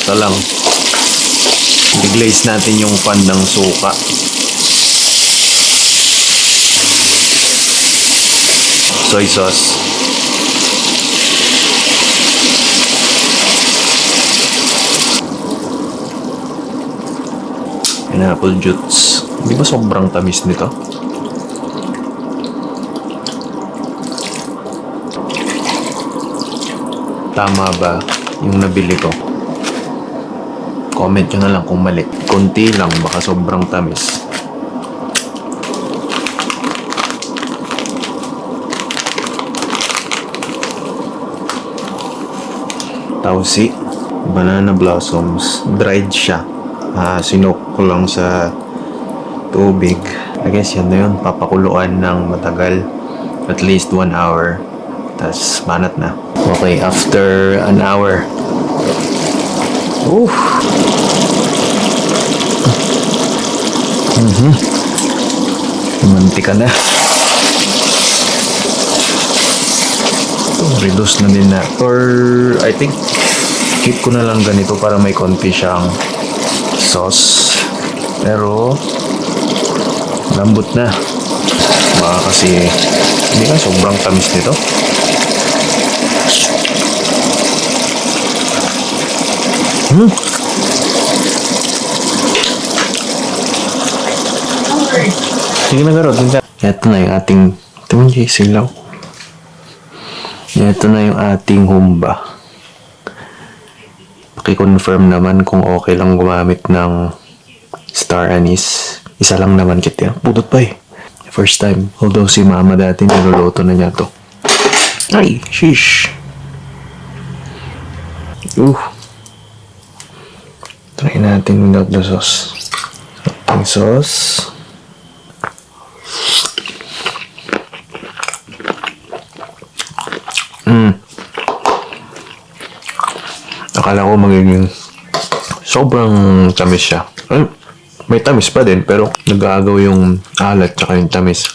Ito lang. I-glaze natin yung pan ng suka. Soy sauce. Pineapple juice. Di ba sobrang tamis nito? Tama ba yung nabili ko? Comment nyo na lang kung mali. Konti lang, baka sobrang tamis. Tausi, banana blossoms. Dried siya. Sinok ko lang sa tubig. I guess yan na yun. Papakuluan ng matagal. At least 1 hour. Tapos banat na. Okay, after an hour. Oof. Mantika na. Reduce na din na. Or I think keep ko na lang ganito para may konti siyang sauce. Pero lambot na. Baka kasi hindi ka sobrang tamis nito. Sige na garot. Ito na yung ating silaw. Ito na yung ating humba. Paki-confirm naman kung okay lang gumamit ng star anise. Isa lang naman kita. Pudot pa eh. First time. Although si mama dati niluluto na niya to. Ay, sheesh. Try natin without the sauce. Ating sauce. Akala ko magiging sobrang tamis siya. May tamis pa din, pero nag-aagaw yung alat tsaka yung tamis.